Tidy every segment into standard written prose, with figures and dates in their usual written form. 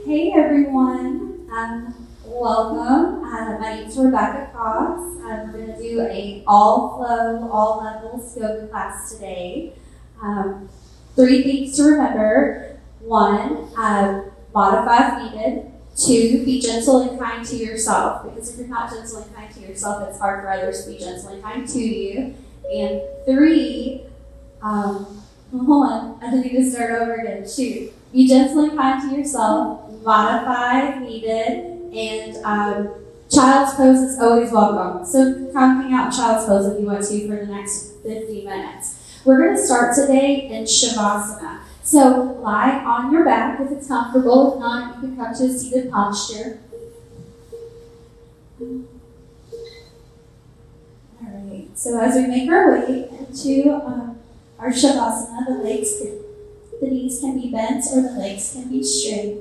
Hey everyone, welcome. My name is Rebecca Cox. We're going to do a all flow, all levels yoga class today. Three things to remember. One, modify if needed. Two, be gentle and kind to yourself, because if you're not gentle and kind to yourself, it's hard for others to be gentle and kind to you. And three, hold on, I need to start over again. Shoot. Be gentle and kind to yourself, modify if needed, and child's pose is always welcome. So come hang out in child's pose if you want to for the next 50 minutes. We're going to start today in Shavasana. So lie on your back if it's comfortable. If not, you can come to a seated posture. All right. So as we make our way into our Shavasana, the knees can be bent or the legs can be straight.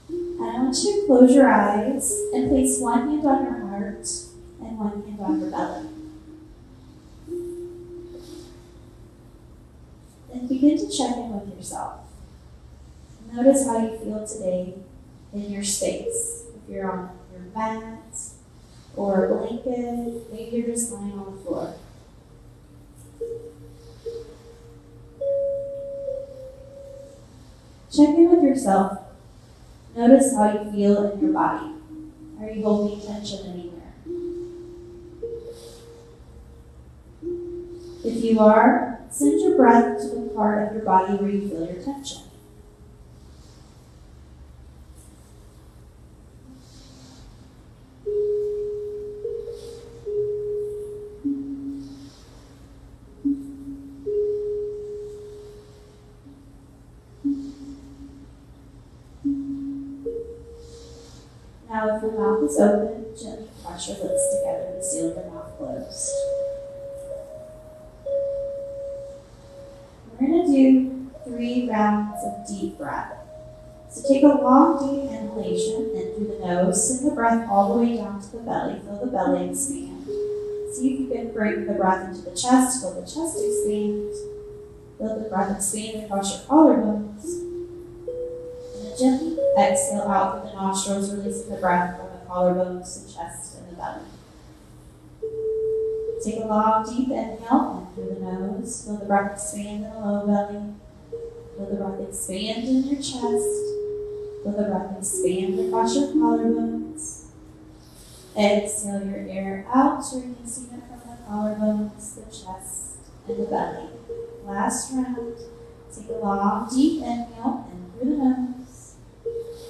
And I want you to close your eyes and place one hand on your heart and one hand on your belly. Then begin to check in with yourself. Notice how you feel today in your space. If you're on your mat or a blanket, maybe you're just lying on the floor. Check in with yourself. Notice how you feel in your body. Are you holding tension anywhere? If you are, send your breath to the part of your body where you feel your tension. Now, if your mouth is open, gently press your lips together to seal your mouth closed. We're going to do 3 rounds of deep breath. So take a long, deep inhalation in through the nose. Send the breath all the way down to the belly. Feel the belly expand. See if you can bring the breath into the chest. Feel the chest expand. Feel the breath expand across your collarbones. And then gently exhale out through the nostrils, releasing the breath from the collarbones, the chest, and the belly. Take a long, deep inhale in through the nose. Feel the breath expand in the low belly. Feel the breath expand in your chest. Feel the breath expand across your collarbones. Exhale your air out, releasing it from the collarbones, the chest, and the belly. Last round. Take a long, deep inhale in through the nose.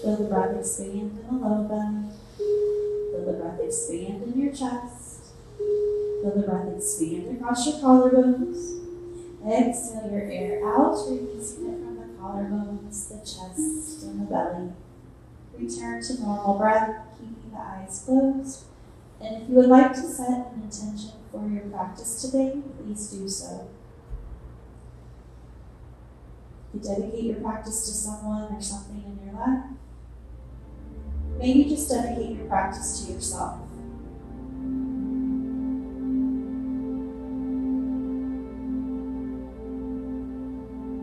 Feel the breath expand in the low belly. Feel the breath expand in your chest. Feel the breath expand across your collarbones. Exhale your air out, releasing it from the collarbones, the chest, and the belly. Return to normal breath, keeping the eyes closed. And if you would like to set an intention for your practice today, please do so. You dedicate your practice to someone or something in your life. Maybe just dedicate your practice to yourself.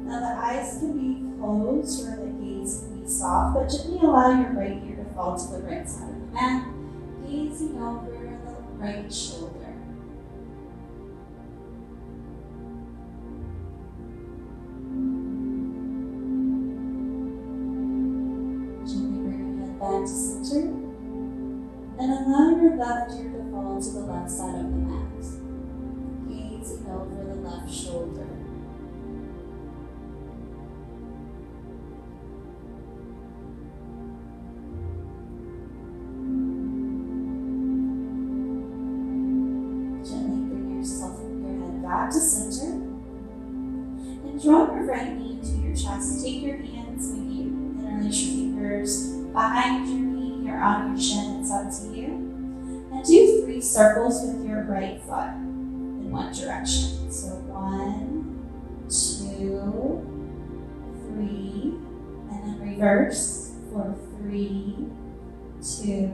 Now the eyes can be closed or the gaze can be soft, but gently allow your right ear to fall to the right side of the mat, gazing over the right shoulder. Back to center, and allow your left ear to fall to the left side of the mat, gazing over the left shoulder. Gently bring your head back to center, and draw your right knee into your chest. Take your hands, maybe interlace your fingers behind your knee or on your chin, it's up to you. And do 3 circles with your right foot in one direction. So 1, 2, 3, and then reverse for 3, 2,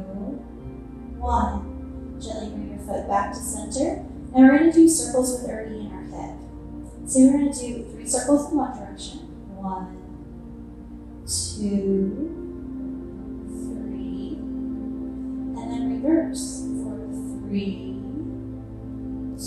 1. Gently bring your foot back to center. And we're going to do circles with our knee and our hip. So we're going to do 3 circles in one direction. 1, 2, 3, and then reverse for 3, 2,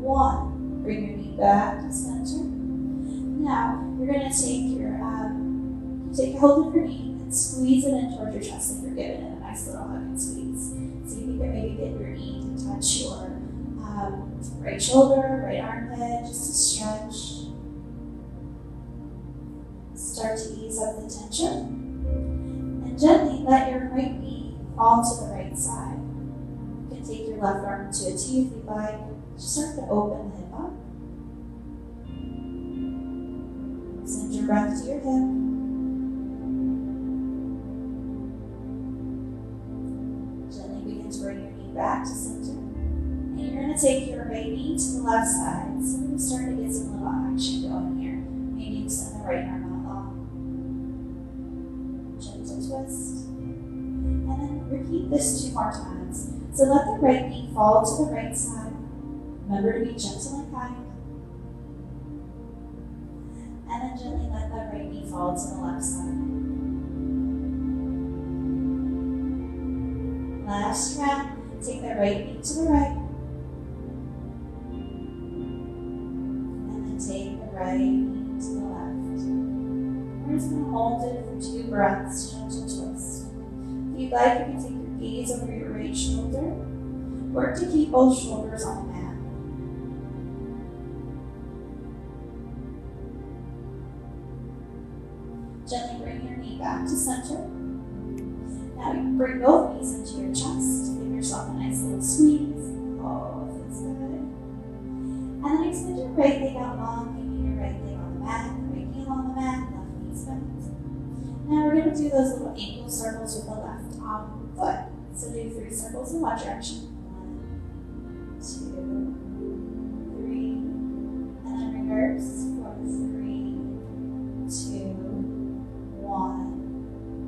1. Bring your knee back to center. Now you're going to take a hold of your knee and squeeze it in towards your chest like you're giving it a nice little hug and squeeze. So you can maybe get your knee to touch your right shoulder, right armpit, just to stretch. Start to ease up the tension. And gently let your right knee fall to the right side. You can take your left arm to a T if you'd like. Just start to open the hip up. Send your breath to your hip. Gently begin to bring your knee back to center. And you're going to take your right knee to the left side. So we're starting to get some little action going here. Maybe extend the right arm out long. Gentle twist. And then repeat this 2 more times. So let the right knee fall to the right side. Remember to be gentle and kind. And then gently let that right knee fall to the left side. Last round, take that right knee to the right. And then take the right knee to the left. We're just going to hold it for 2 breaths, gentle twist. If you'd like, you can take your gaze over your right shoulder. Work to keep both shoulders on the mat. Gently bring your knee back to center. Now you can bring both knees into your chest. Give yourself a nice little squeeze. Oh, it feels good. And then extend your right leg out long, keeping your right leg on the mat, right heel on the mat, left knee bent. Now we're going to do those little ankle circles with the left foot. So do 3 circles in one direction. 1, 2, 3, and then reverse for 3, 2, 1.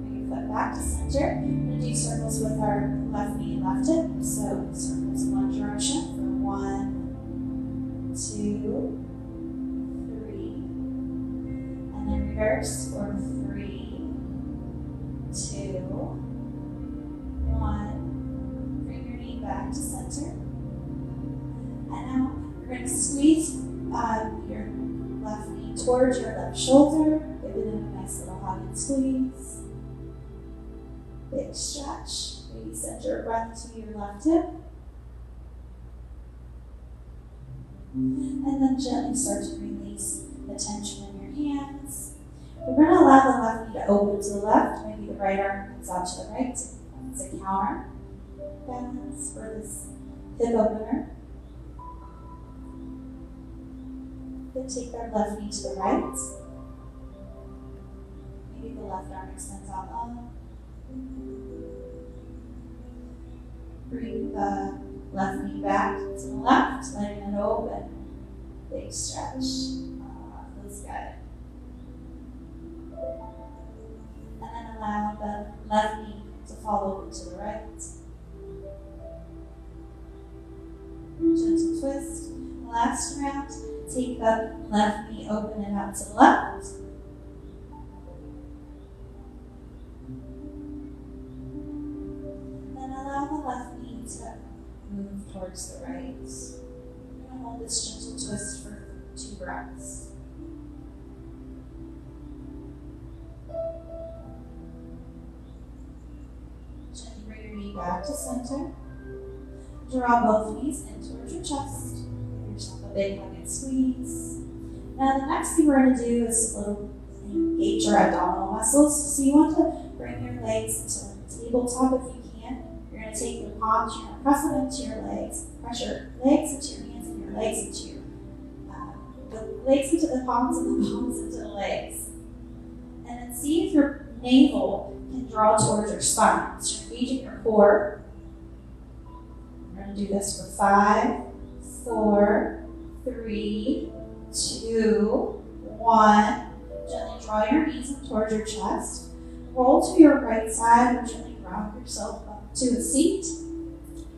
Bring your foot back to center. We're going to do circles with our left knee and left hip. So circles in one direction for 1, 2, 3. And then reverse for 3, 2, 1. Bring your knee back to center. And now we're going to squeeze your left knee towards your left shoulder. Give it a nice little hug and squeeze. Big stretch. Maybe send your breath to your left hip. And then gently start to release the tension in your hands. We're going to allow the left knee to open to the left. Maybe the right arm comes out to the right. It's a counter balance for this hip opener. Then take that left knee to the right. Maybe the left arm extends out long. Bring the left knee back to the left, letting it open. Big stretch. Feels good. And then allow the left knee to fall over to the right. Gentle twist. Last round. Take the left knee, open it out to the left. Then allow the left knee to move towards the right. We're going to hold this gentle twist for 2 breaths. Gently bring your knee back to center. Draw both knees in towards your chest. Give yourself a big hug and squeeze. Now the next thing we're going to do is a little engage your abdominal muscles. So you want to bring your legs into the tabletop if you can. You're going to take your palms, you're going to press them into your legs. Press your legs into your hands and your legs into your the legs into the palms and the palms into the legs. And then see if your navel can draw towards your spine. So you're engaging your core. We're going to do this for 5, 4, 3, 2, 1. Gently draw your knees up towards your chest. Roll to your right side or gently round yourself up to a seat.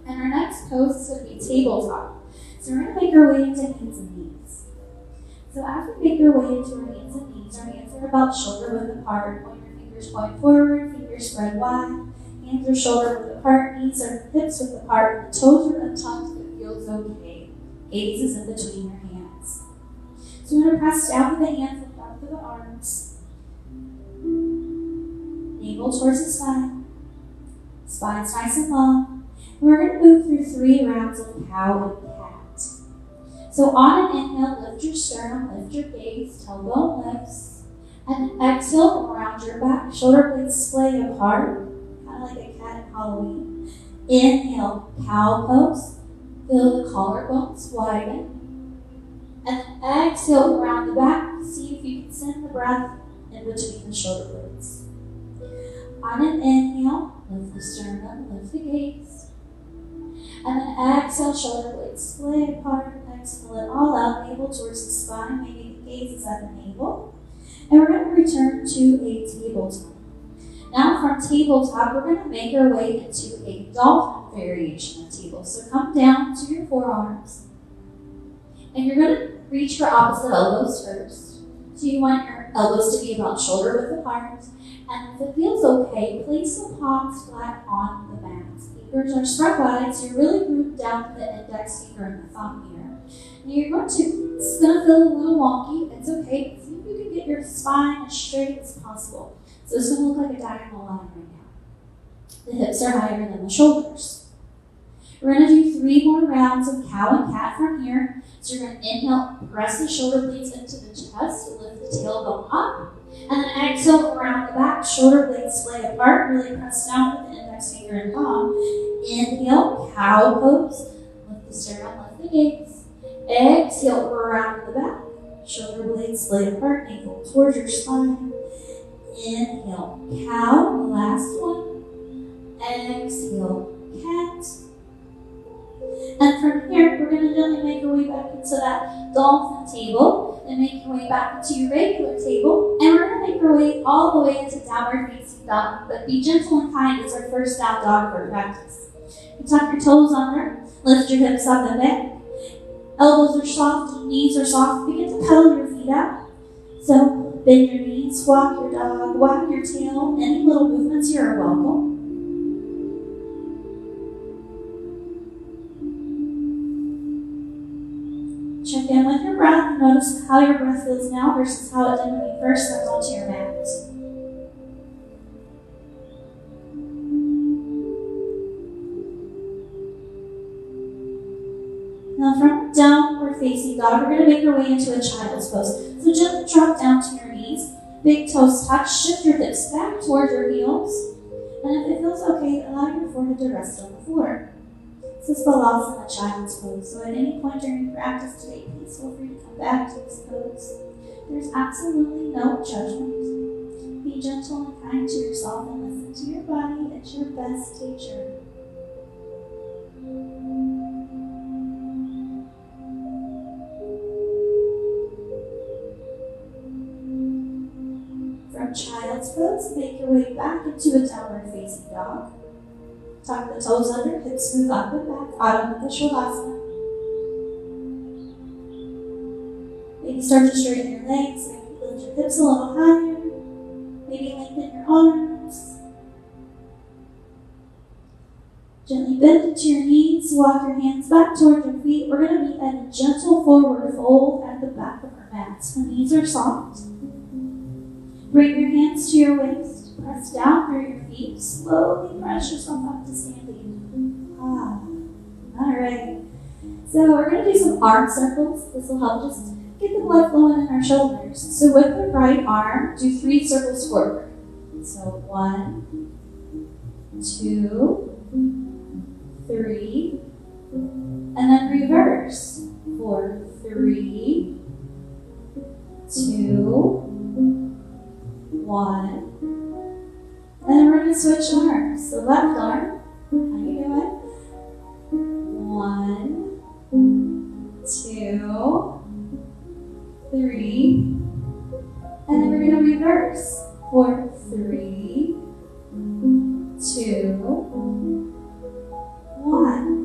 And our next pose is going to be tabletop. So we're going to make our way into hands and knees. So as we make our way into our hands and knees, our hands are about shoulder width apart. Point your fingers point forward, fingers spread wide. Hands are shoulder width apart, knees are hips width apart, the toes are untucked, it feels okay. Gaze is in between your hands. So we're going to press down with the hands, lift up with the arms. Navel towards the spine. Spine's nice and long. And we're going to move through 3 rounds of cow and cat. So on an inhale, lift your sternum, lift your gaze, tailbone lifts. And then exhale, around your back, shoulder blades splay apart, kind of like a cat in Halloween. Inhale, cow pose. Feel the collarbones widen. And then exhale, around the back. See if you can send the breath in between the shoulder blades. On an inhale, lift the sternum, lift the gaze. And then exhale, shoulder blades splay apart. Exhale it all out, navel towards the spine. Maybe the gaze is at the navel. And we're going to return to a tabletop. Now from tabletop, we're going to make our way into a dolphin variation of table. So come down to your forearms. And you're going to reach for opposite elbows first. So you want your elbows to be about shoulder width apart. And if it feels okay, place the palms flat on the mat. Fingers are spread wide, so you're really grouped down to the index finger and the thumb here. And you're going to, this is going to feel a little wonky. It's okay, but see if you can get your spine as straight as possible. So it's going to look like a diagonal line right now. The hips are higher than the shoulders. We're going to do 3 more rounds of cow and cat from here. So you're going to inhale, press the shoulder blades into the chest, lift the tailbone up. And then exhale around the back, shoulder blades splay apart, really press down with the index finger and thumb. Inhale, cow pose, lift the sternum, lift the gaze. Exhale around the back, shoulder blades splay apart, navel towards your spine. Inhale, cow, last one. Exhale, cat. And from here, we're going to gently make our way back into that dolphin table and make your way back into your regular table. And we're going to make our way all the way into downward facing dog, but be gentle and kind as our first down dog for practice. You tuck your toes under, lift your hips up and back. Elbows are soft, knees are soft. Begin to pedal your feet out. So bend your knees, walk your dog, wag your tail. Any little movements here are welcome. Check in with your breath and notice how your breath feels now versus how it did when you first stepped onto your mat. Now from downward facing dog, we're going to make our way into a child's pose. So gently drop down to your knees, big toes touch, shift your hips back towards your heels. And if it feels okay, allow your forehead to rest on the floor. This is Balasana, child's pose. So at any point during practice today, please feel free to come back to this pose. There's absolutely no judgment. Be gentle and kind to yourself and listen to your body. It's your best teacher. From child's pose, make your way back into a downward facing dog. Tuck the toes under, hips move up and back, Adho Mukha Shavasana. Maybe start to straighten your legs, maybe lift your hips a little higher, maybe lengthen your arms. Gently bend into your knees, walk your hands back toward your feet. We're going to meet at a gentle forward fold at the back of our mats. The knees are soft. Bring your hands to your waist. Press down through your feet. Slowly press yourself up to standing. Alright. So we're going to do some arm circles. This will help just get the blood flowing in our shoulders. So with the right arm, do 3 circles forward. So 1, 2, 3. And then reverse. 4, 3, 2, 1. And then we're going to switch arms. So left arm, how you doing? 1, 2, 3. And then we're going to reverse. 4, 3, 2, 1.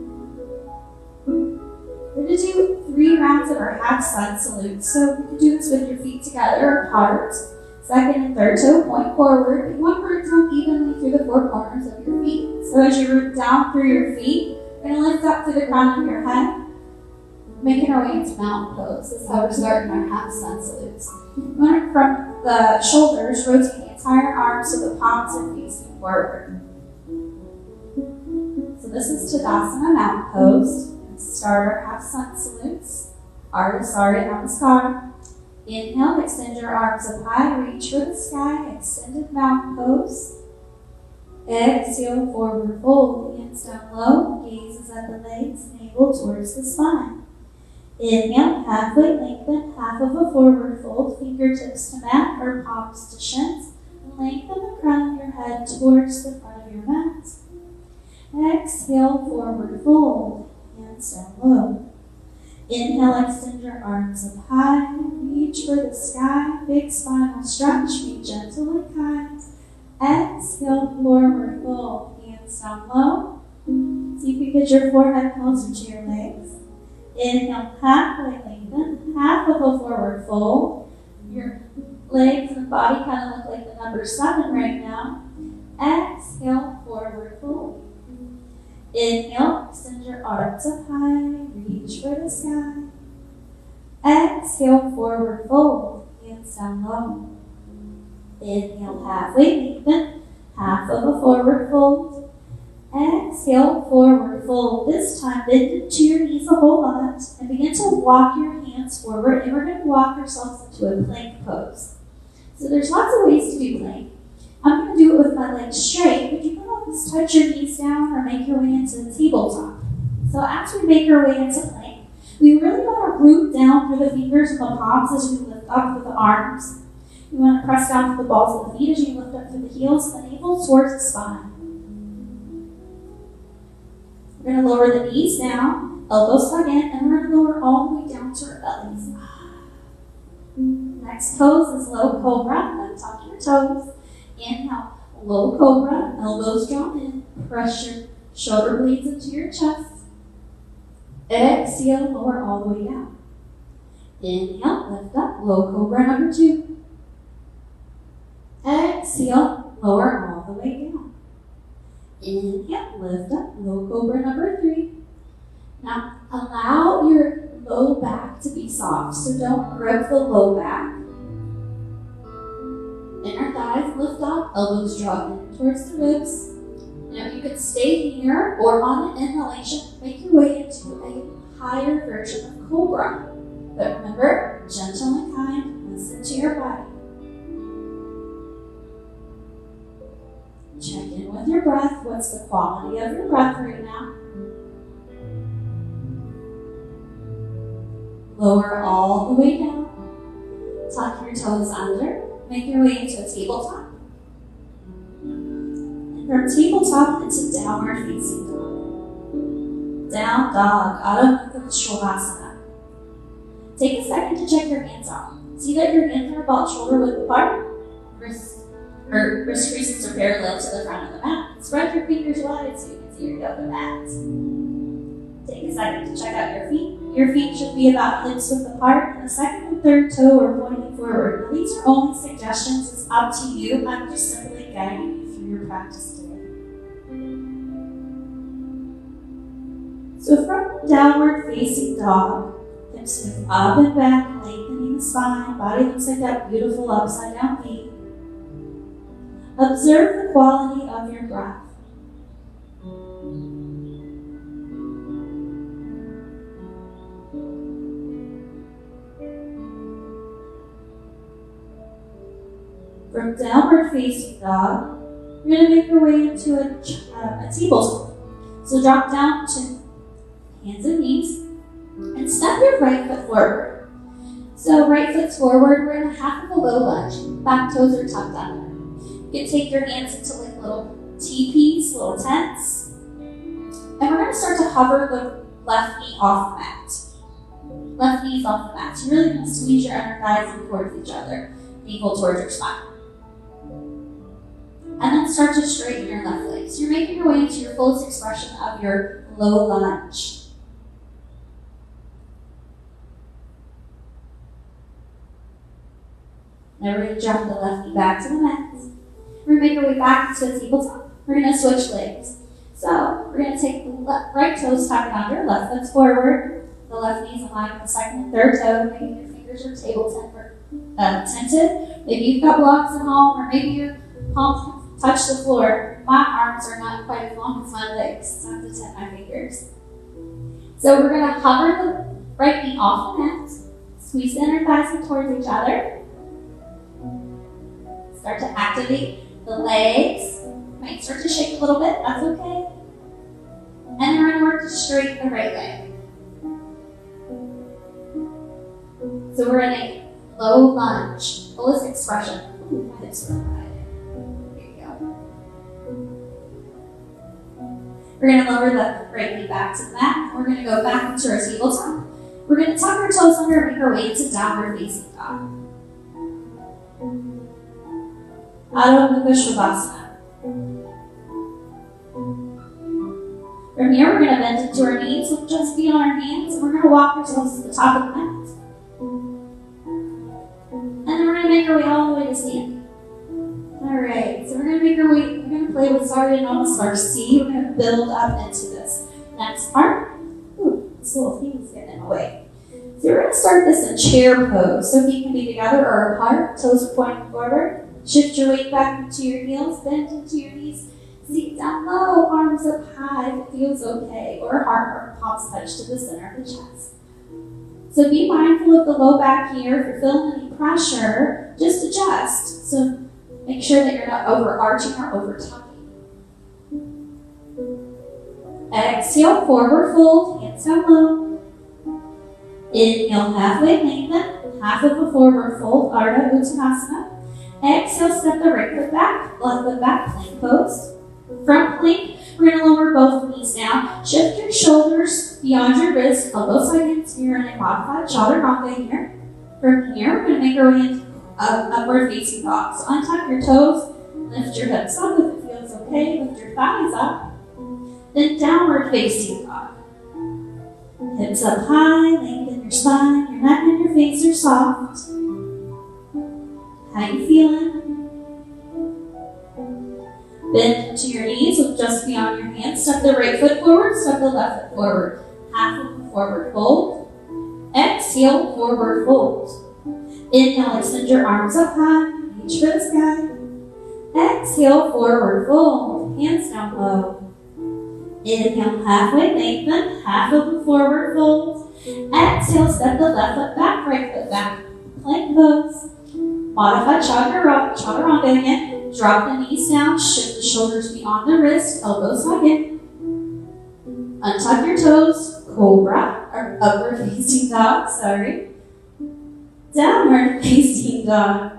We're going to do 3 rounds of our half sun salute. So you can do this with your feet together apart. Second and third toe point forward. You want to root down evenly through the four corners of your feet. So as you root down through your feet, you're going to lift up to the crown of your head, making our way into mountain pose. This is how we're starting our half sun salutes. You want to, from the shoulders, rotate the entire arm so the palms are facing forward. So this is Tadasana mountain pose. Let's start our half sun salutes. Ardha Sarya Namaskar. Inhale, extend your arms up high, reach for the sky, extended mountain pose. Exhale, forward fold, hands down low, gazes at the legs, navel towards the spine. Inhale, halfway lengthen, half of a forward fold, fingertips to mat or palms to shins. Lengthen the crown of your head towards the front of your mat. Exhale, forward fold, hands down low. Inhale, extend your arms up high, reach for the sky, big spinal stretch, be gentle and kind. Exhale, forward fold, hands down low. See if you get your forehead closer to your legs. Inhale, halfway lengthen, half of a forward fold. Your legs and body kind of look like the number 7 right now. Exhale, forward fold. Inhale, extend your arms up high, reach for the sky. Exhale, forward fold, hands down low. Inhale, halfway lengthen, half of a forward fold. Exhale, forward fold. This time, bend into your knees a whole lot and begin to walk your hands forward, and we're going to walk ourselves into a plank pose. So there's lots of ways to do plank. I'm going to do it with my legs straight, but you can always touch your knees down or make your way into the tabletop. So as we make our way into plank, we really want to root down through the fingers and the palms as we lift up with the arms. You want to press down with the balls of the feet as you lift up through the heels and the navel towards the spine. We're going to lower the knees down, elbows hug in, and we're going to lower all the way down to our bellies. Next pose is low cobra. Then tuck your toes. Inhale, low cobra, elbows drawn in, press your shoulder blades into your chest. Exhale, lower all the way down. Inhale, lift up, low cobra number 2. Exhale, lower all the way down. Inhale, lift up, low cobra number 3. Now, allow your low back to be soft, so don't grip the low back. Inner thighs lift up, elbows draw in towards the ribs. Now you could stay here or on an inhalation, make your way into a higher version of cobra. But remember, gentle and kind, listen to your body. Check in with your breath. What's the quality of your breath right now? Lower all the way down. Tuck your toes under. Make your way into a tabletop. And from tabletop into downward facing dog. Down dog, Adho Mukha Shavasana. Take a second to check your hands out. See that your hands are about shoulder width apart. Wrist creases are parallel to the front of the mat. Spread your fingers wide so you can see your yoga mat. Take a second to check out your feet. Your feet should be about hips width apart, and the second and third toe are pointing forward. Now, these are only suggestions. It's up to you. I'm just simply guiding you through your practice today. So from downward facing dog, hips move up and back, lengthening the spine. Body looks like that beautiful upside down V. Observe the quality of your breath. From downward facing dog, you're going to make your way into a tabletop. So drop down to hands and knees and step your right foot forward. So right foot's forward, we're in a half of a low lunge. Back toes are tucked under. You can take your hands into like little teepees, little tents. And we're going to start to hover the left knee off the mat. Left knee's off the mat. So you're really going to squeeze your inner thighs in towards each other. Navel towards your spine. And then start to straighten your left leg. So you're making your way into your fullest expression of your low lunge. Now we're going to drop the left knee back to the mat. We're going to make our way back to a tabletop. We're going to switch legs. So we're going to take the right toes tucked under, left foot's forward. The left knee's in line with the second and third toe, making your fingers are table tented. Maybe you've got blocks at home, or maybe your palms touch the floor. My arms are not quite as long as my legs, so I have to tent my fingers. So we're going to hover the right knee off the mat, squeeze the inner thighs in towards each other. Start to activate the legs. Might start to shake a little bit, that's okay. And then we're going to work to straighten the right leg. So we're in a low lunge, fullest expression. Ooh, my hips are high. There you go. We're going to lower the right knee back to the mat. We're going to go back into our tabletop. We're going to tuck our toes under and make our way into downward facing dog. Adho Mukha Shavasana. From here, we're going to bend into our knees with just feet on our hands, and we're going to walk ourselves to the top of the mat. And then we're going to make our way all the way to standing. Alright, so we're going to make our way, we're going to play with Surya Namaskar C. We're going to build up into this next part. Ooh, this little thing is getting in the way. So we're going to start this in chair pose. So feet can be together or apart, toes are pointing forward. Shift your weight back into your heels, bend into your knees. Seat down low, arms up high if it feels okay, or heart pops touch to the center of the chest. So be mindful of the low back here. If you're feeling any pressure, just adjust. So make sure that you're not overarching or over tucking. Exhale, forward fold, hands down low. Inhale, halfway lengthen, half of a forward fold, Ardha Uttanasana. Exhale, step the right foot back, left foot back, plank pose. From plank, we're going to lower both knees down. Shift your shoulders beyond your wrists, elbows side hands. You're in a modified chaturanga here. From here, we're going to make our way into upward facing dog. So untuck your toes, lift your hips up if it feels okay, lift your thighs up. Then downward facing dog. Hips up high, lengthen your spine, your neck and your face are soft. How you feeling? Bend into your knees with just beyond your hands. Step the right foot forward, step the left foot forward. Half of the forward fold. Exhale, forward fold. Inhale, extend your arms up high, reach for the sky. Exhale, forward fold. Hands down low. Inhale, halfway lengthen, half of the forward fold. Exhale, step the left foot back, right foot back. Plank pose. Modified chaturanga again. Drop the knees down, shift the shoulders beyond the wrist, elbows side in. Untuck your toes, cobra, or upward facing dog, Downward facing dog.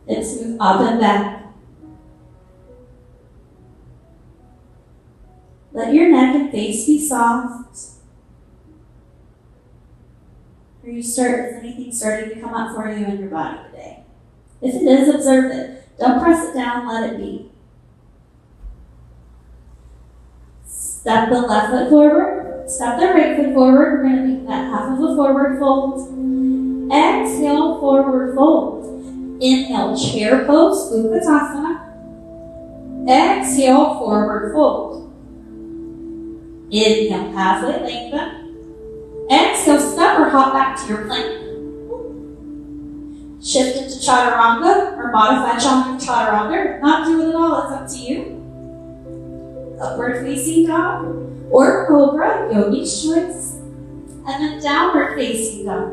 Let's move up and back. Let your neck and face be soft. Is anything starting to come up for you in your body today? If it is, observe it. Don't press it down, let it be. Step the left foot forward, step the right foot forward. We're going to make that half of a forward fold. Exhale, forward fold. Inhale, chair pose, Uttanasana. Exhale, forward fold. Inhale, halfway lengthen. Exhale, step or hop back to your plank. Shift into chaturanga or modified chaturanga. Not do it at all, it's up to you. Upward facing dog or cobra, yogi's choice. And then downward facing dog.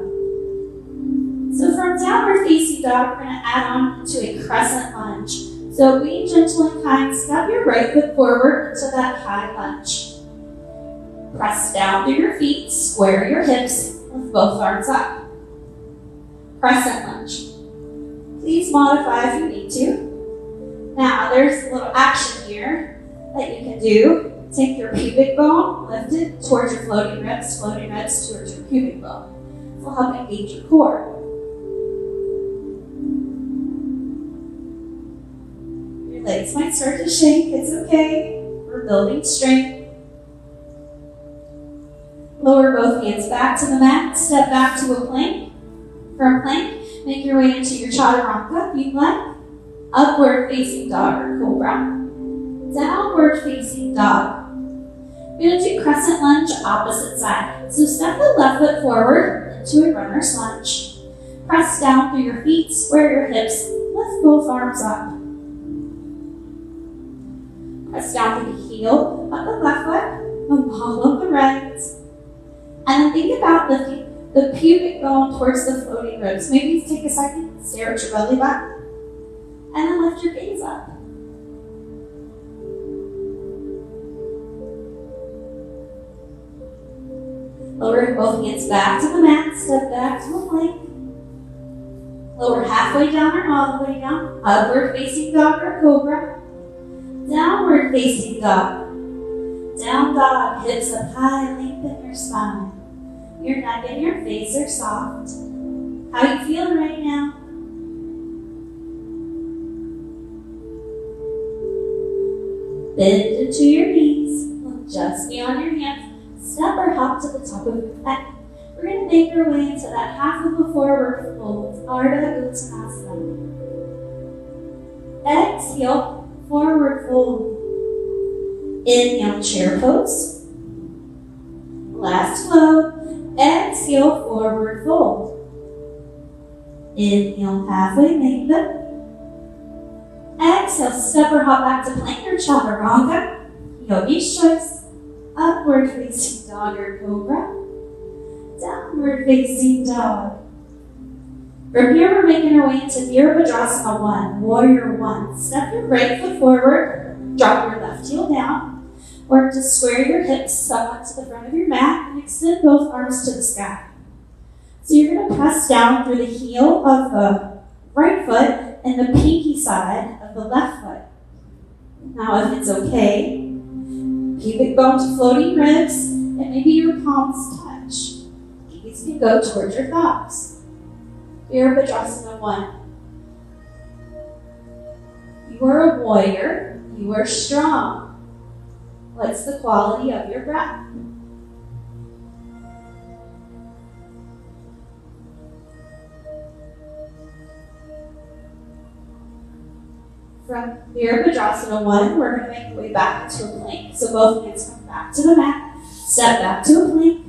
So from downward facing dog, we're going to add on to a crescent lunge. So be gentle and kind, step your right foot forward into that high lunge. Press down through your feet, square your hips, lift both arms up. Crescent lunge. Please modify if you need to. Now, there's a little action here that you can do. Take your pubic bone, lift it towards your floating ribs towards your pubic bone. This will help engage your core. Your legs might start to shake, it's okay. We're building strength. Lower both hands back to the mat, step back to a plank. From plank, make your way into your chaturanga if you'd like. Upward facing dog or cobra. Downward facing dog. You're going to do crescent lunge opposite side. So step the left foot forward into a runner's lunge. Press down through your feet, square your hips, lift both arms up. Press down through the heel of the left foot, the ball of the right. And then think about lifting the pubic bone towards the floating ribs. Maybe take a second, stare at your belly button, and then lift your gaze up. Lower both hands back to the mat, step back to a plank. Lower halfway down or all the way down. Upward facing dog or cobra. Downward facing dog. Down dog, hips up high, lengthen your spine. Your neck and your face are soft. How you feeling right now? Bend into your knees. Look just beyond your hands. Step or hop to the top of your back. We're going to make our way into that half of a forward fold, Ardha Uttanasana. Exhale, forward fold. Inhale, chair pose. Last flow. Exhale, forward fold. Inhale, halfway lengthen. Exhale, step or hop back to plank or chaturanga. Yogi's choice. Upward facing dog or cobra. Downward facing dog. From here, we're making our way into Virabhadrasana 1, Warrior 1. Step your right foot forward, drop your left heel down. Work to square your hips somewhat to the front of your mat and extend both arms to the sky. So you're going to press down through the heel of the right foot and the pinky side of the left foot. Now, if it's okay, pubic bone to floating ribs, and maybe your palms touch. These can go towards your thumbs. Virabhadrasana 1. You are a warrior. You are strong. What's the quality of your breath? From Virabhadrasana 1, we're going to make our way back to a plank. So both hands come back to the mat. Step back to a plank.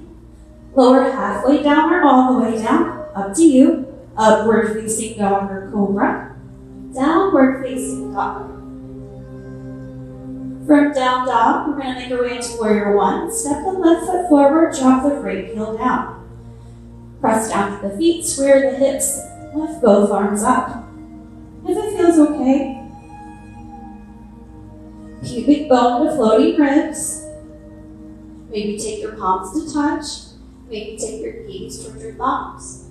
Lower halfway down or all the way down. Up to you. Upward facing dog or cobra. Downward facing dog. From down dog, we're going to make our way into Warrior 1. Step the left foot forward, drop the right heel down. Press down to the feet, square the hips, lift both arms up. If it feels okay, pubic bone to floating ribs. Maybe take your palms to touch. Maybe take your gaze towards your thumbs.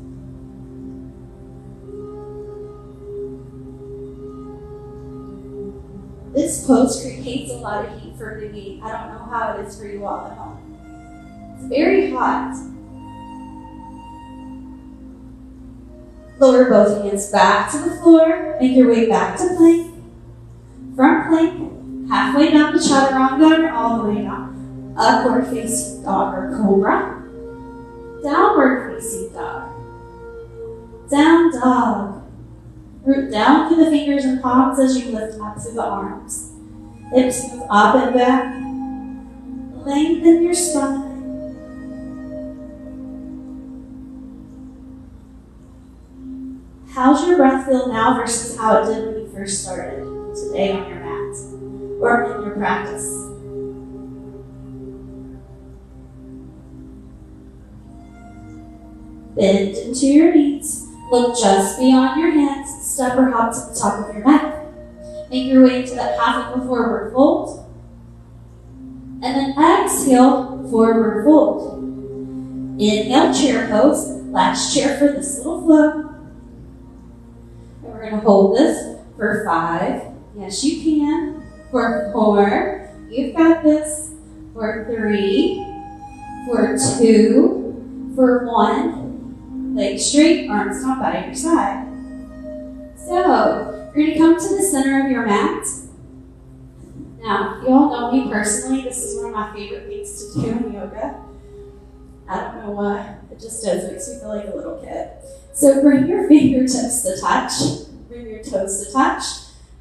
This pose creates a lot of heat for me. I don't know how it is for you all at home. It's very hot. Lower both hands back to the floor. Make your way back to plank. From plank, halfway down to chaturanga or all the way down. Upward facing dog or cobra. Downward facing dog. Down dog. Root down through the fingers and palms as you lift up through the arms. Hips move up and back. Lengthen your spine. How's your breath feel now versus how it did when you first started today on your mat or in your practice? Bend into your knees. Look just beyond your hands. Step or hop to the top of your mat. Make your way into that half of a forward fold. And then exhale, forward fold. Inhale, chair pose. Last chair for this little flow. And we're going to hold this for 5. Yes, you can. For 4. You've got this. For 3. For 2. For 1. Legs straight, arms not by your side. So, you're going to come to the center of your mat. Now, you all know me personally. This is one of my favorite things to do in yoga. I don't know why. It just does. It makes me feel like a little kid. So bring your fingertips to touch, bring your toes to touch,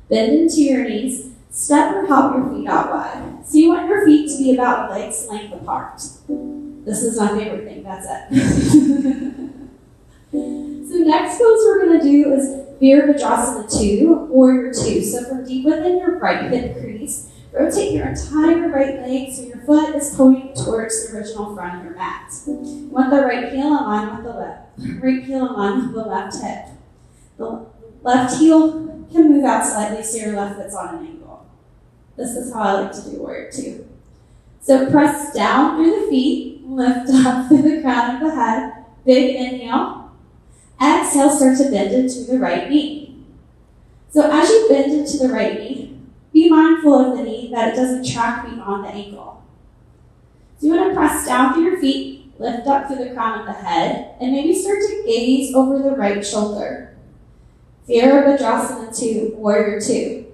bend into your knees, step or hop your feet out wide. So you want your feet to be about legs length apart. This is my favorite thing, that's it. So next pose we're going to do is Virabhadrasana 2, Warrior 2. So from deep within your right hip crease, rotate your entire right leg so your foot is pointing towards the original front of your mat. You want the right heel in line with the left. Right heel in line with the left hip. The left heel can move out slightly so your left foot's on an angle. This is how I like to do Warrior 2. So press down through the feet, lift up through the crown of the head, big inhale. Exhale, start to bend into the right knee. So as you bend into the right knee, be mindful of the knee that it doesn't track beyond the ankle. So you want to press down through your feet, lift up through the crown of the head, and maybe start to gaze over the right shoulder. Virabhadrasana 2, Warrior 2.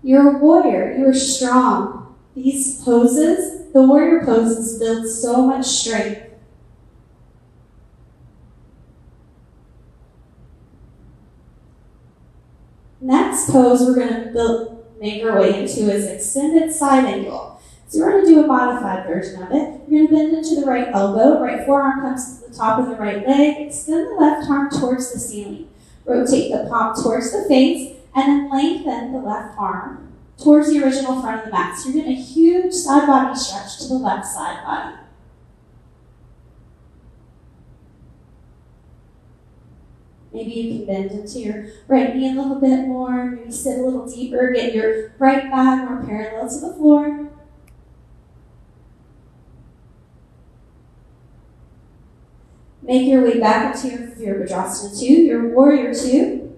You're a warrior, you are strong. These poses, the warrior poses, build so much strength. Next pose we're going to make our way into is extended side angle. So we're going to do a modified version of it. You're going to bend into the right elbow, right forearm comes to the top of the right leg, extend the left arm towards the ceiling. Rotate the palm towards the face, and then lengthen the left arm towards the original front of the mat. So you're getting a huge side body stretch to the left side body. Maybe you can bend into your right knee a little bit more, maybe sit a little deeper, get your right thigh more parallel to the floor. Make your way back into your Virabhadrasana 2, your Warrior 2.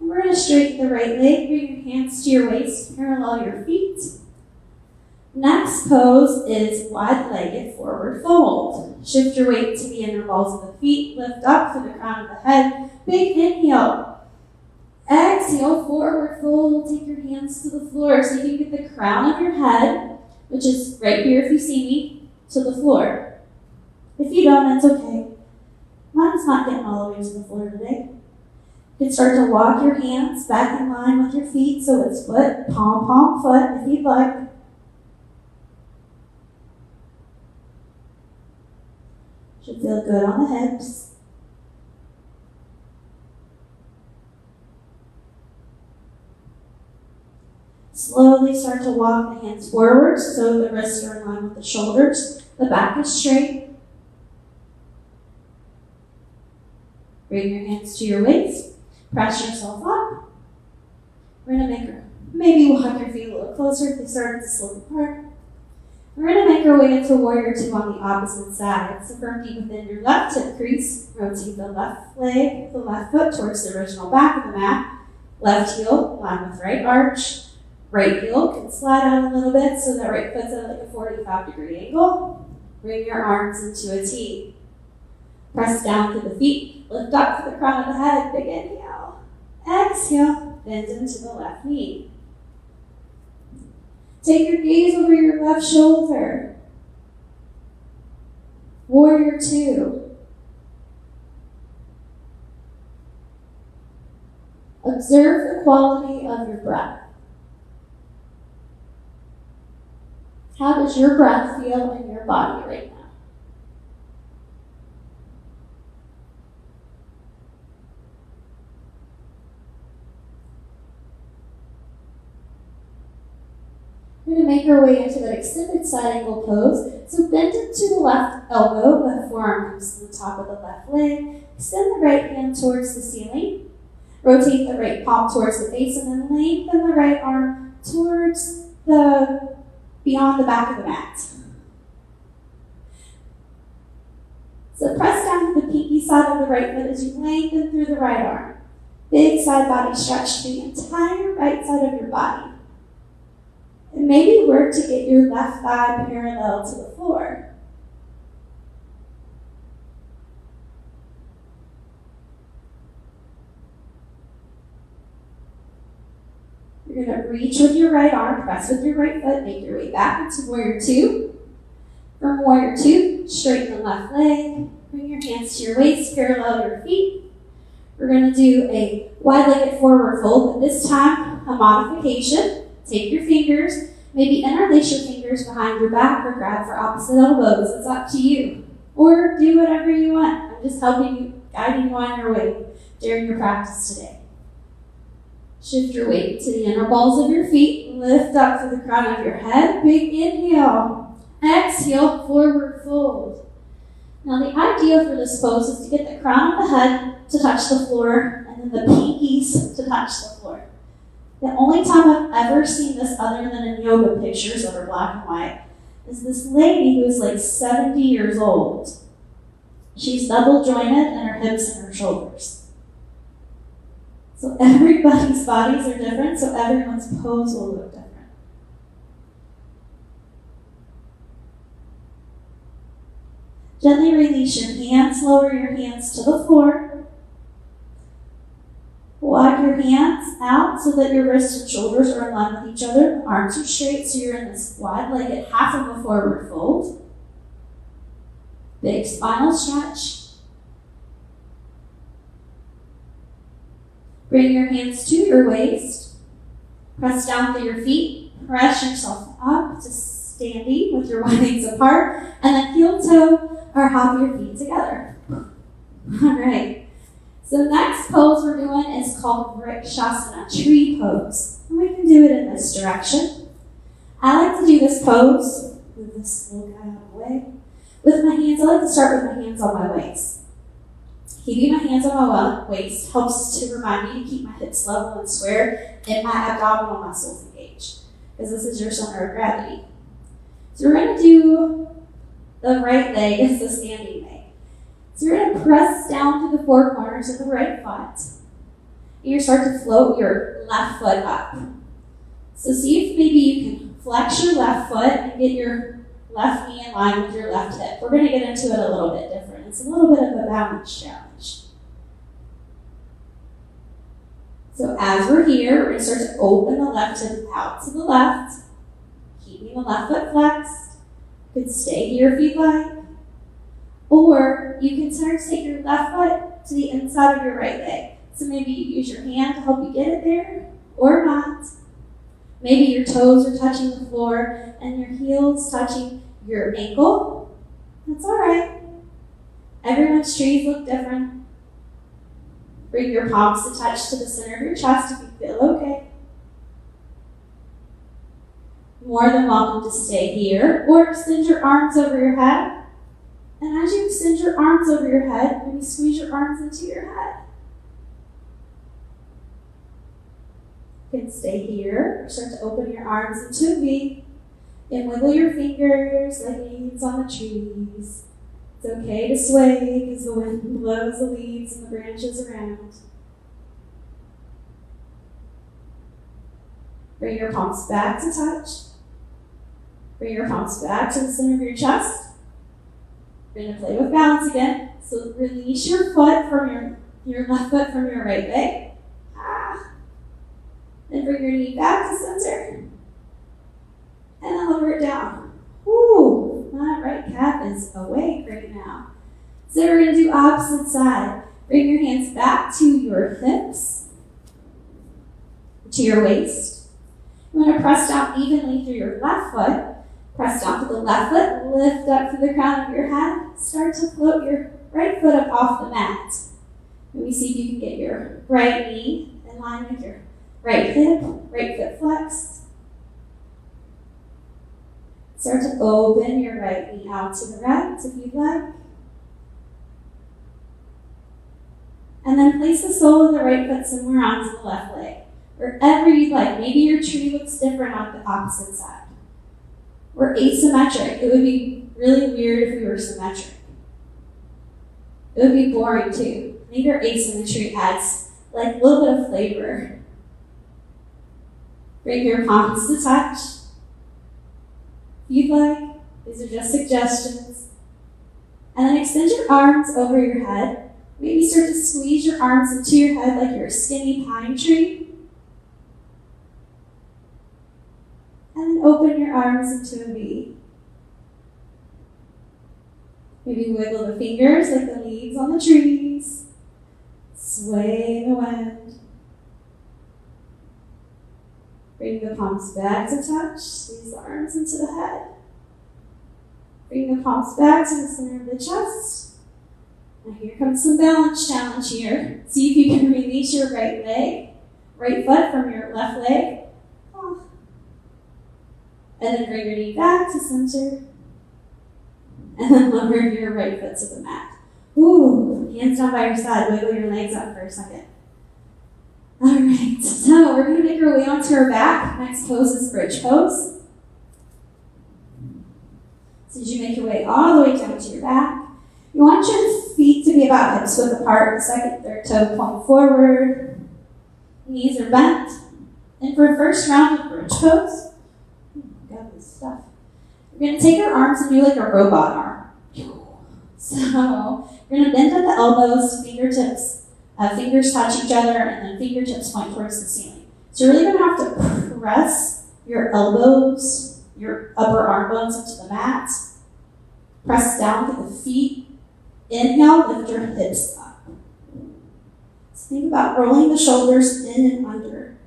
And we're going to straighten the right leg, bring your hands to your waist, parallel your feet. Next pose is wide-legged forward fold. Shift your weight to the inner balls of the feet, lift up through the crown of the head. Big inhale. Exhale, forward fold. Take your hands to the floor so you can get the crown of your head, which is right here if you see me, to the floor. If you don't, that's okay. Mine's not getting all the way to the floor today. You can start to walk your hands back in line with your feet so it's foot, palm, palm, foot, if you'd like. Should feel good on the hips. Slowly start to walk the hands forward so the wrists are in line with the shoulders. The back is straight. Bring your hands to your waist. Press yourself up. We're going to maybe walk your feet a little closer if they started to slip apart. We're going to make our way into Warrior 2 on the opposite side. So from deep within your left hip crease, rotate the left leg, the left foot towards the original back of the mat. Left heel, line with right arch. Right heel can slide out a little bit so that right foot's at like a 45-degree angle. Bring your arms into a T. Press down through the feet. Lift up to the crown of the head. Big inhale. Exhale. Bend into the left knee. Take your gaze over your left shoulder. Warrior 2. Observe the quality of your breath. How does your breath feel in your body right now? We're going to make our way into that extended side angle pose. So bend into the left elbow, left forearm comes to the top of the left leg. Extend the right hand towards the ceiling. Rotate the right palm towards the face and then lengthen the right arm towards beyond the back of the mat. So press down to the pinky side of the right foot as you lengthen through the right arm. Big side body stretch to the entire right side of your body. And maybe work to get your left thigh parallel to the floor. You're going to reach with your right arm, press with your right foot, make your way back into Warrior 2. From Warrior 2, straighten the left leg, Bring your hands to your waist, parallel your feet. We're going to do a wide-legged forward fold, but this time a modification. Take your fingers, maybe interlace your fingers behind your back or grab for opposite elbows. It's up to you. Or do whatever you want. I'm just helping you, guiding you on your way during your practice today. Shift your weight to the inner balls of your feet. Lift up to the crown of your head. Big inhale. Exhale, forward fold. Now the idea for this pose is to get the crown of the head to touch the floor and then the pinkies to touch the floor. The only time I've ever seen this other than in yoga pictures that are black and white is this lady who is like 70 years old. She's double jointed in her hips and her shoulders. So everybody's bodies are different, so everyone's pose will look different. Gently release your hands, lower your hands to the floor. Walk your hands out so that your wrists and shoulders are in line with each other. Arms are straight so you're in this wide-legged half of a forward fold. Big spinal stretch. Bring your hands to your waist. Press down through your feet. Press yourself up to standing with your legs apart. And then heel toe or hop your feet together. All right. So the next pose we're doing is called Vrikshasana, tree pose. And we can do it in this direction. I like to do this pose, move this little guy out of the way. With my hands, I like to start with my hands on my waist. Keeping my hands on my waist helps to remind me to keep my hips level and square and my abdominal muscles engaged, because this is your center of gravity. So we're going to do the right leg as the standing leg. So you're going to press down to the four corners of the right foot. And you start to float your left foot up. So see if maybe you can flex your left foot and get your left knee in line with your left hip. We're going to get into it a little bit different. It's a little bit of a balance challenge. So as we're here, we're going to start to open the left hip out to the left, keeping the left foot flexed. You can stay here if you'd like. Or you can start to take your left foot to the inside of your right leg. So maybe you use your hand to help you get it there, or not. Maybe your toes are touching the floor and your heels touching your ankle. That's all right. Everyone's trees look different. Bring your palms to touch to the center of your chest if you feel okay. More than welcome to stay here, or extend your arms over your head. And as you extend your arms over your head, maybe squeeze your arms into your head. You can stay here, or start to open your arms into a V, and wiggle your fingers like leaves on the trees. It's okay to sway because the wind blows the leaves and the branches around. Bring your palms back to touch. Bring your palms back to the center of your chest. We're going to play with balance again. So release your foot from your left foot from your right leg. Then bring your knee back to center. And then lower it down. Woo! That right calf is awake right now. So we're going to do opposite side. Bring your hands back to your hips, to your waist. You want to press down evenly through your left foot. Press down to the left foot, lift up to the crown of your head. Start to float your right foot up off the mat. Maybe see if you can get your right knee in line with your right hip, right foot flexed. Start to open your right knee out to the right if you'd like. And then place the sole of the right foot somewhere onto the left leg. Wherever you'd like. Maybe your tree looks different on the opposite side. We're asymmetric. It would be really weird if we were symmetric. It would be boring too. I think our asymmetry adds like a little bit of flavor. Bring your palms to touch. If you'd like, these are just suggestions. And then extend your arms over your head. Maybe start to squeeze your arms into your head like you're a skinny pine tree. And then open your arms into a V. Maybe wiggle the fingers like the leaves on the trees. Sway in the wind. Bring the palms back to touch. Squeeze the arms into the head. Bring the palms back to the center of the chest. Now here comes some balance challenge here. See if you can release your right leg, right foot from your left leg. And then bring your knee back to center. And then lower your right foot to the mat. Ooh, hands down by your side. Wiggle your legs up for a second. All right, so we're going to make our way onto our back. Next pose is bridge pose. So as you make your way all the way down to your back, you want your feet to be about hips width apart. Second, third toe point forward. Knees are bent. And for first round of bridge pose, got this stuff. We're going to take our arms and do like a robot arm. So you're going to bend at the elbows, fingertips. Fingers touch each other, and then fingertips point towards the ceiling. So you're really going to have to press your elbows, your upper arm bones into the mat. Press down to the feet. Inhale, lift your hips up. So think about rolling the shoulders in and under.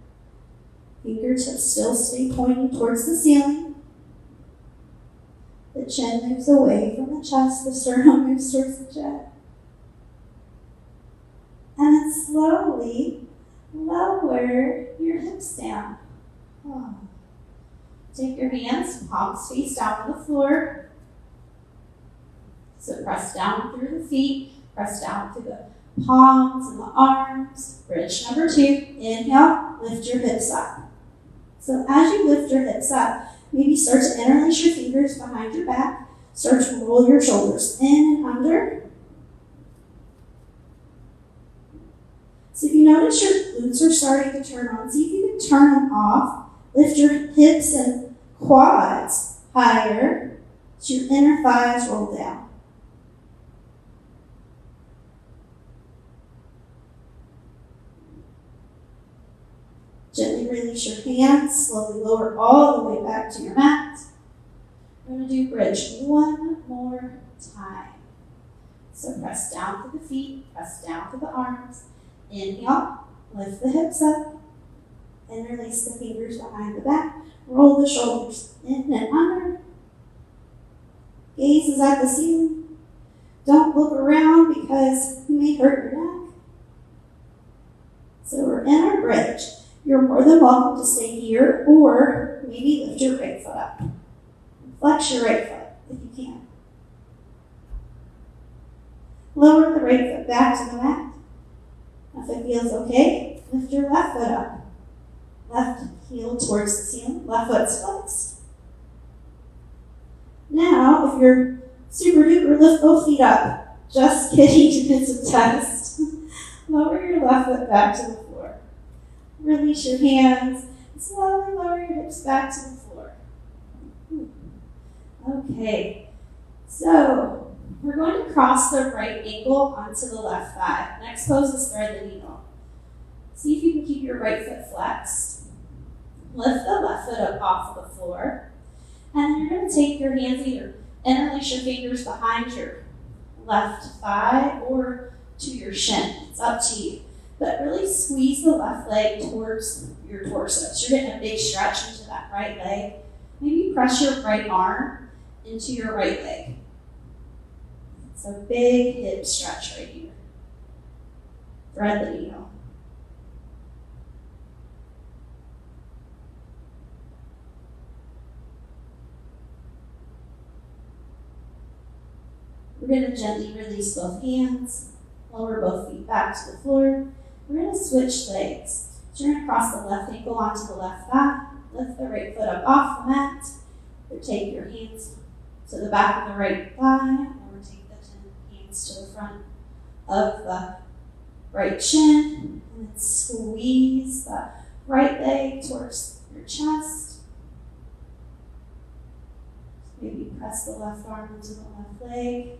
Fingertips still stay pointing towards the ceiling. The chin moves away from the chest. The sternum moves towards the chest. And then slowly lower your hips down. Oh. Take your hands, palms face down on the floor. So press down through the feet, press down through the palms and the arms. Bridge number 2. Inhale, lift your hips up. So as you lift your hips up, maybe start to interlace your fingers behind your back. Start to roll your shoulders in and under. So if you notice your glutes are starting to turn on, see if you can turn them off. Lift your hips and quads higher so your inner thighs roll down. Gently release your hands, slowly lower all the way back to your mat. We're going to do bridge one more time. So press down to the feet, press down to the arms. Inhale, lift the hips up, and release the fingers behind the back. Roll the shoulders in and under. Gaze is at the ceiling. Don't look around because you may hurt your neck. So we're in our bridge. You're more than welcome to stay here or maybe lift your right foot up. Flex your right foot if you can. Lower the right foot back to the mat. If it feels okay, lift your left foot up. Left heel towards the ceiling, left foot's flexed. Now, if you're super duper, lift both feet up. Just kidding, it's a test. Lower your left foot back to the floor. Release your hands. Slowly lower your hips back to the floor. Okay, so we're going to cross the right ankle onto the left thigh. Next pose is thread the needle. See if you can keep your right foot flexed. Lift the left foot up off the floor. And then you're going to take your hands, either interlace your fingers behind your left thigh or to your shin. It's up to you. But really squeeze the left leg towards your torso. So you're getting a big stretch into that right leg. Maybe press your right arm into your right leg. It's a big hip stretch right here. Thread the needle. We're going to gently release both hands, lower both feet back to the floor. We're going to switch legs. So you're going to cross the left ankle onto the left thigh, lift the right foot up off the mat, or take your hands to the back of the right thigh, or take the hands to the front of the right shin, and then squeeze the right leg towards your chest. Maybe press the left arm into the left leg.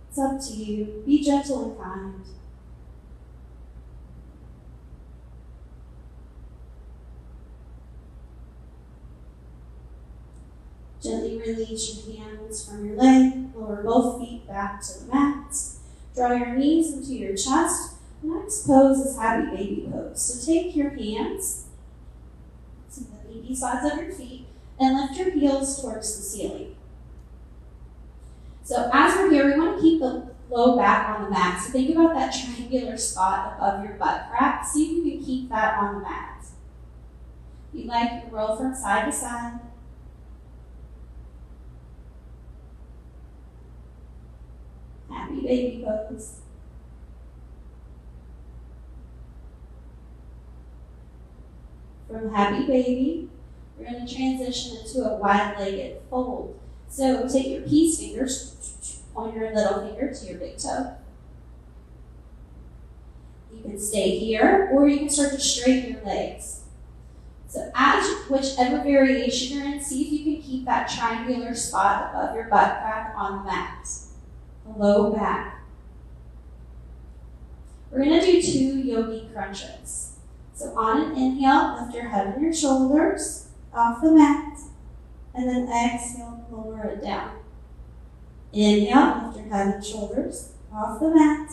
It's up to you. Be gentle and kind. Gently release your hands from your leg. Lower both feet back to the mat. Draw your knees into your chest. The next pose is happy baby pose. So take your hands to the pinky sides of your feet and lift your heels towards the ceiling. So as we're here, we want to keep the low back on the mat. So think about that triangular spot above your butt crack. See if you can keep that on the mat. If you'd like, you can roll from side to side. Happy baby pose. From happy baby, we're going to transition into a wide-legged fold. So take your peace fingers, point your little finger to your big toe. You can stay here, or you can start to straighten your legs. So as whichever variation you're in, see if you can keep that triangular spot above your butt crack on the mat. The low back. We're going to do 2 yogi crunches. So on an inhale, lift your head and your shoulders off the mat. And then exhale, lower it down. Inhale, lift your head and shoulders off the mat.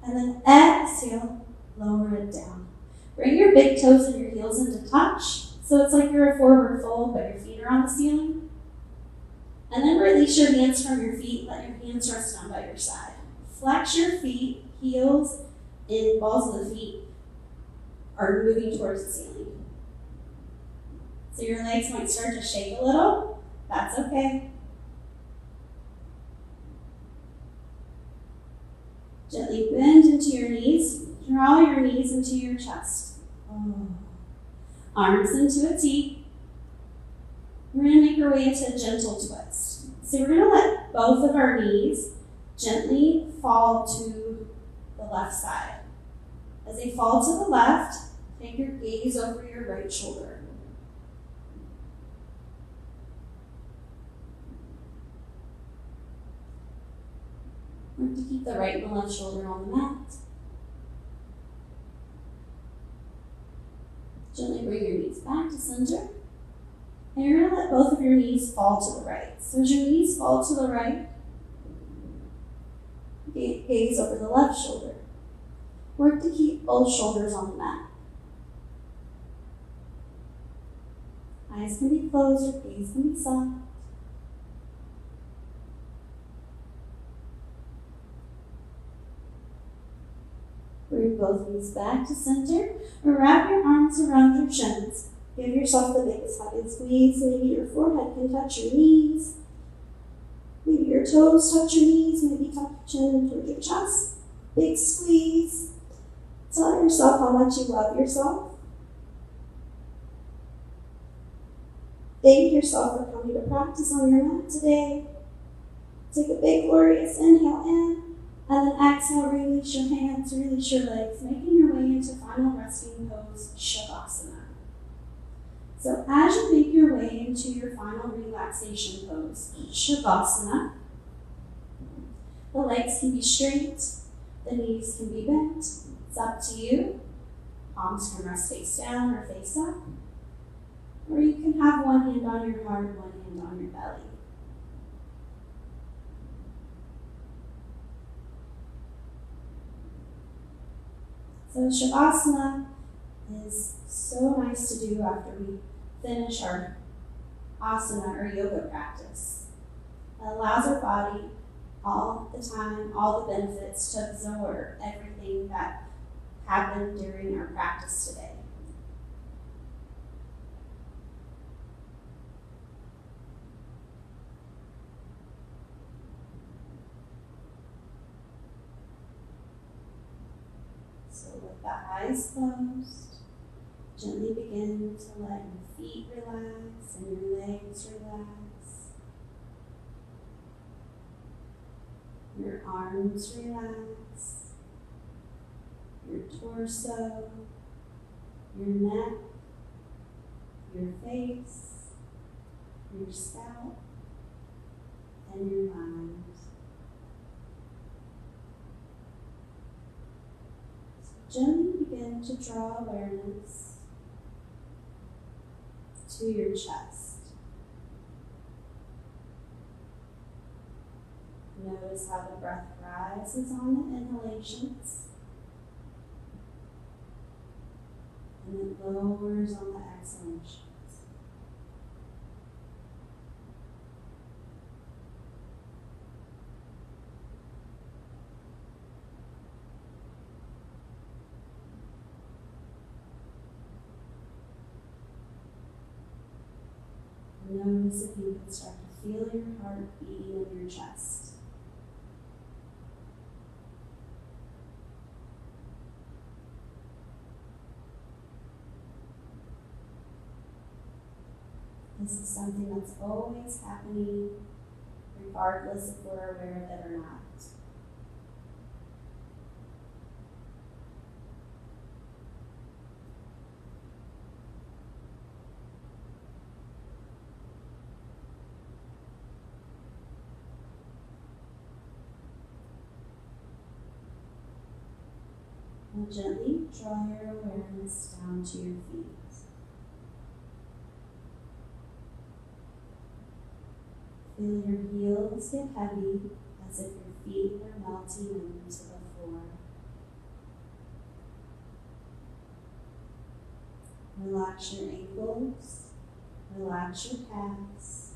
And then exhale, lower it down. Bring your big toes and your heels into touch. So it's like you're a forward fold, but your feet are on the ceiling. And then release your hands from your feet. Let your hands rest down by your side. Flex your feet, heels, and balls of the feet are moving towards the ceiling. So your legs might start to shake a little. That's okay. Gently bend into your knees. Draw your knees into your chest. Arms into a T. We're going to make our way into a gentle twist. So we're going to let both of our knees gently fall to the left side. As they fall to the left, take your gaze over your right shoulder. Work to keep the right and left shoulder on the mat. Gently bring your knees back to center. And you're going to let both of your knees fall to the right. So as your knees fall to the right, gaze over the left shoulder. Work to keep both shoulders on the mat. Eyes can be closed or gaze can be soft. Bring both knees back to center. Or wrap your arms around your shins. Give yourself the biggest hug and squeeze. Maybe your forehead can touch your knees. Maybe your toes touch your knees. Maybe tuck your chin towards your chest. Big squeeze. Tell yourself how much you love yourself. Thank yourself for coming to practice on your mat today. Take a big glorious inhale in, and then exhale, release your hands, release your legs, making your way into final resting pose, Shavasana. So as you make your way into your final relaxation pose, Shavasana, the legs can be straight, the knees can be bent. It's up to you. Palms can rest face down or face up. Or you can have one hand on your heart, one hand on your belly. So Shavasana is so nice to do after we finish our asana or yoga practice. It allows our body all the time, all the benefits to absorb everything that happened during our practice today. So with the eyes closed, gently begin to let your feet relax and your legs relax. Your arms relax. Your torso, your neck, your face, your scalp, and your mind. Gently begin to draw awareness to your chest. notice how the breath rises on the inhalations and it lowers on the exhalations. Notice if you can start to feel your heart beating in your chest. This is something that's always happening, regardless if we're aware of it or not. Now gently draw your awareness down to your feet. Feel your heels get heavy as if your feet are melting into the floor. Relax your ankles, relax your calves,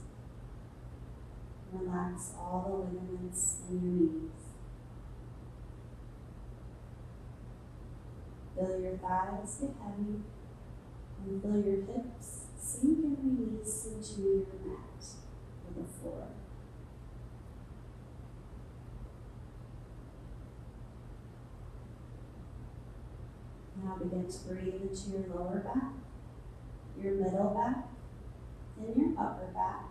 relax all the ligaments in your knees. Feel your thighs get heavy and feel your hips sink and release into your mat or the floor. Now begin to breathe into your lower back, your middle back, and your upper back.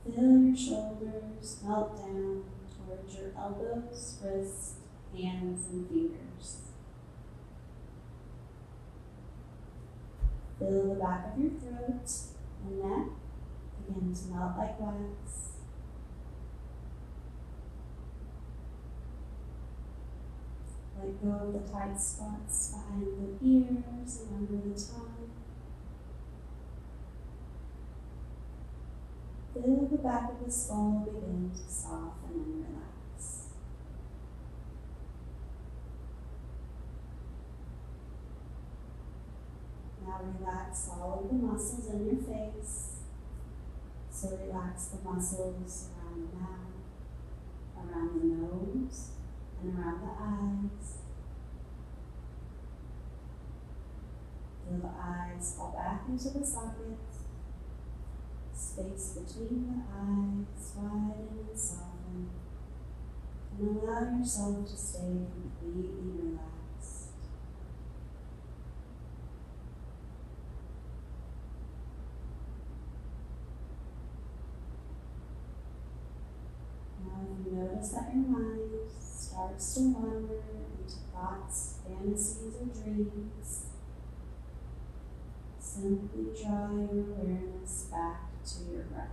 Feel your shoulders melt down towards your elbows, wrists, hands, and fingers. Feel the back of your throat and neck begin to melt like wax. Let go of the tight spots behind the ears and under the tongue. Feel the back of the skull begin to soften and relax. Now relax all of the muscles in your face. So relax the muscles around the mouth, around the nose, and around the eyes. Feel the eyes fall back into the sockets. Space between the eyes widen and soften. And allow yourself to stay completely relaxed. Now if you notice that your mind starts to wander into thoughts, fantasies, or dreams, simply draw your awareness back to your breath.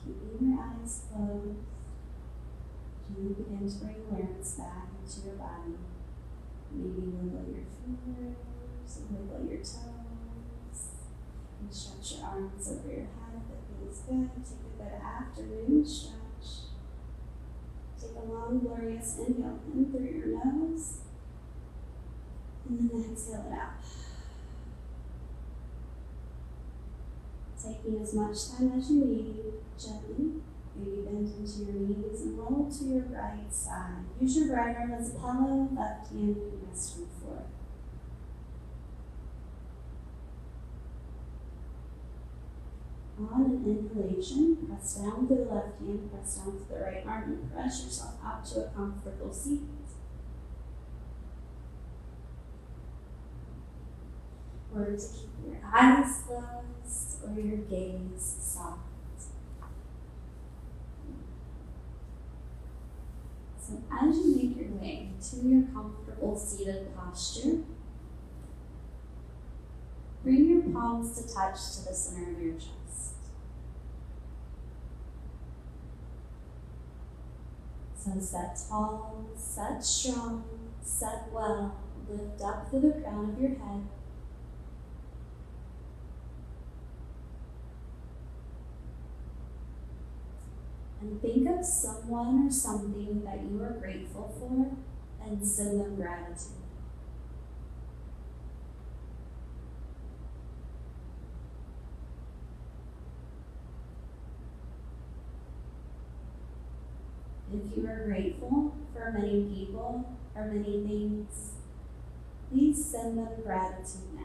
Keeping your eyes closed, you begin to bring awareness back into your body. Maybe wiggle your fingers, wiggle your toes, and stretch your arms over your head. That feels good. Take a good afternoon stretch. long, glorious inhale in through your nose. And then exhale it out. Taking as much time as you need, gently. Maybe bend into your knees and roll to your right side. Use your right arm as a pillow, left hand can rest on the floor. On an inhalation, press down through the left hand, press down through the right arm, and press yourself out to a comfortable seat. Or to keep your eyes closed or your gaze soft. So as you make your way to your comfortable seated posture, bring your palms to touch to the center of your chest. So set tall, set strong, set well, lift up through the crown of your head. And think of someone or something that you are grateful for and send them gratitude. If you are grateful for many people or many things, please send them gratitude now.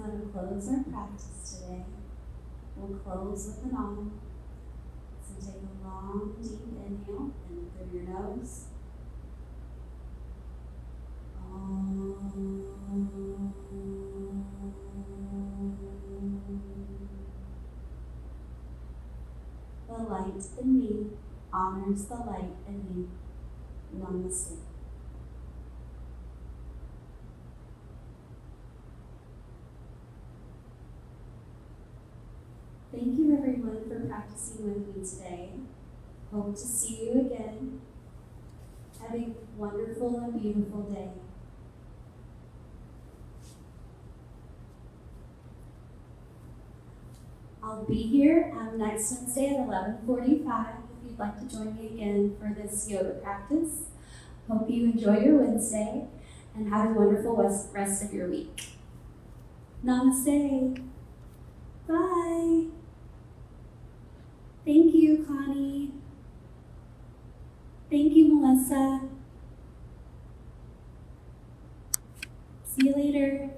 Now to close our practice today, we'll close with an Om. So take a long, deep inhale in through your nose. Om. The light in me honors the light in me. Namaste. Thank you everyone for practicing with me today. Hope to see you again. Have a wonderful and beautiful day. I'll be here next Wednesday at 11:45 if you'd like to join me again for this yoga practice. Hope you enjoy your Wednesday and have a wonderful rest of your week. Namaste. Bye. Thank you, Connie. Thank you, Melissa. See you later.